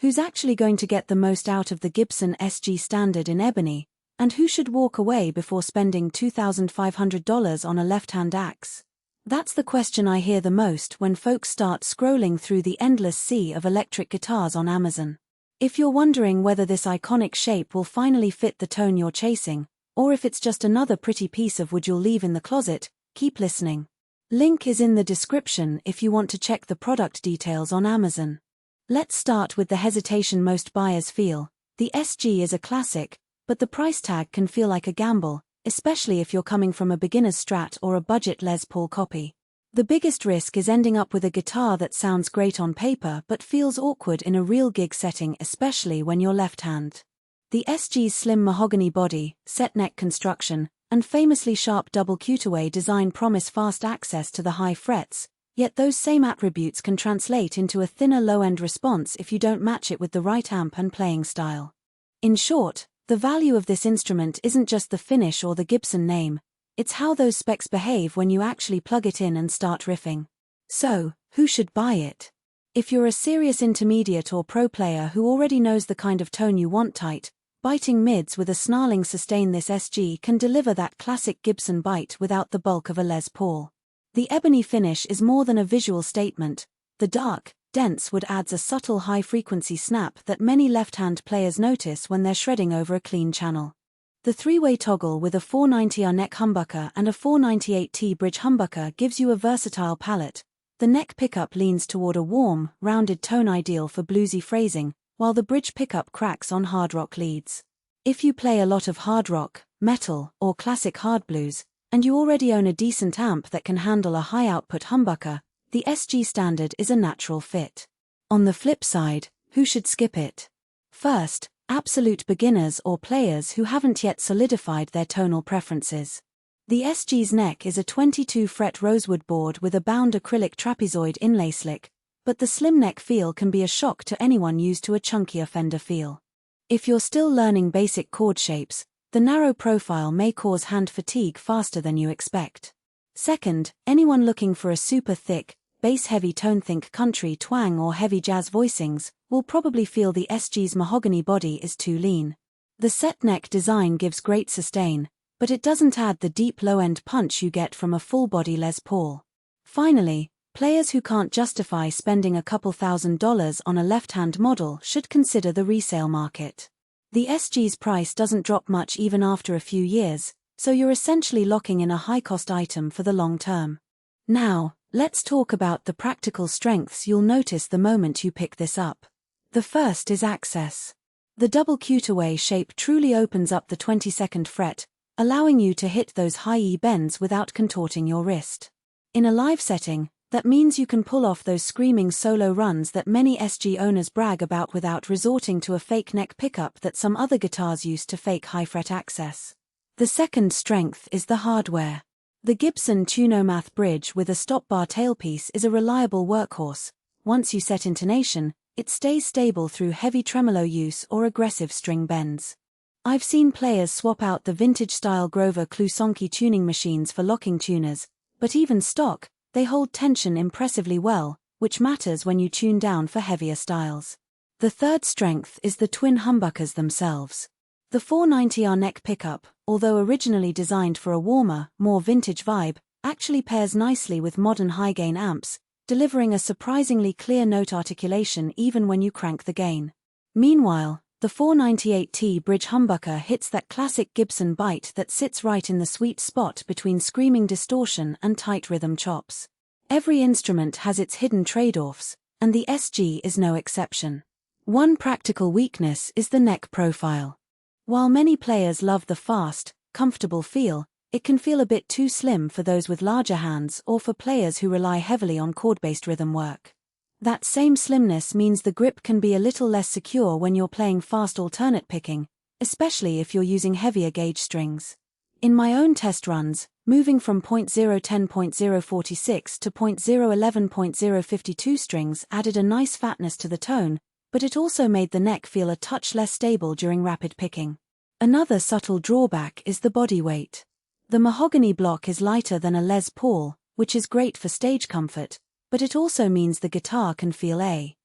Who's actually going to get the most out of the Gibson SG Standard in Ebony, and who should walk away before spending $2,500 on a left-hand axe? That's the question I hear the most when folks start scrolling through the endless sea of electric guitars on Amazon. If you're wondering whether this iconic shape will finally fit the tone you're chasing, or if it's just another pretty piece of wood you'll leave in the closet, keep listening. Link is in the description if you want to check the product details on Amazon. Let's start with the hesitation most buyers feel. The SG is a classic, but the price tag can feel like a gamble, especially if you're coming from a beginner's Strat or a budget Les Paul copy. The biggest risk is ending up with a guitar that sounds great on paper but feels awkward in a real gig setting, especially when you're left-hand. The SG's slim mahogany body, set neck construction, and famously sharp double cutaway design promise fast access to the high frets, yet those same attributes can translate into a thinner low-end response if you don't match it with the right amp and playing style. In short, the value of this instrument isn't just the finish or the Gibson name, it's how those specs behave when you actually plug it in and start riffing. So, who should buy it? If you're a serious intermediate or pro player who already knows the kind of tone you want, tight, biting mids with a snarling sustain, this SG can deliver that classic Gibson bite without the bulk of a Les Paul. The ebony finish is more than a visual statement. The dark, dense wood adds a subtle high-frequency snap that many left-hand players notice when they're shredding over a clean channel. The three-way toggle with a 490R neck humbucker and a 498T bridge humbucker gives you a versatile palette. The neck pickup leans toward a warm, rounded tone ideal for bluesy phrasing, while the bridge pickup cracks on hard rock leads. If you play a lot of hard rock, metal, or classic hard blues, and you already own a decent amp that can handle a high-output humbucker, the SG Standard is a natural fit. On the flip side, who should skip it? First, absolute beginners or players who haven't yet solidified their tonal preferences. The SG's neck is a 22-fret rosewood board with a bound acrylic trapezoid inlay slick, but the slim neck feel can be a shock to anyone used to a chunkier Fender feel. If you're still learning basic chord shapes, the narrow profile may cause hand fatigue faster than you expect. Second, anyone looking for a super thick, bass-heavy tone, think country twang or heavy jazz voicings, will probably feel the SG's mahogany body is too lean. The set neck design gives great sustain, but it doesn't add the deep low-end punch you get from a full-body Les Paul. Finally, players who can't justify spending a couple $1,000s on a left-hand model should consider the resale market. The SG's price doesn't drop much even after a few years, so you're essentially locking in a high-cost item for the long term. Now, let's talk about the practical strengths you'll notice the moment you pick this up. The first is access. The double cutaway shape truly opens up the 22nd fret, allowing you to hit those high E bends without contorting your wrist. In a live setting, that means you can pull off those screaming solo runs that many SG owners brag about without resorting to a fake neck pickup that some other guitars use to fake high fret access. The second strength is the hardware. The Gibson Tune-o-Matic bridge with a stop bar tailpiece is a reliable workhorse. Once you set intonation, it stays stable through heavy tremolo use or aggressive string bends. I've seen players swap out the vintage-style Grover Klussonki tuning machines for locking tuners, but even stock, they hold tension impressively well, which matters when you tune down for heavier styles. The third strength is the twin humbuckers themselves. The 490R neck pickup, although originally designed for a warmer, more vintage vibe, actually pairs nicely with modern high-gain amps, delivering a surprisingly clear note articulation even when you crank the gain. Meanwhile, the 498T bridge humbucker hits that classic Gibson bite that sits right in the sweet spot between screaming distortion and tight rhythm chops. Every instrument has its hidden trade-offs, and the SG is no exception. One practical weakness is the neck profile. While many players love the fast, comfortable feel, it can feel a bit too slim for those with larger hands or for players who rely heavily on chord-based rhythm work. That same slimness means the grip can be a little less secure when you're playing fast alternate picking, especially if you're using heavier gauge strings. In my own test runs, moving from 0.010.046 to 0.011.052 strings added a nice fatness to the tone, but it also made the neck feel a touch less stable during rapid picking. Another subtle drawback is the body weight. The mahogany block is lighter than a Les Paul, which is great for stage comfort, but it also means the guitar can feel a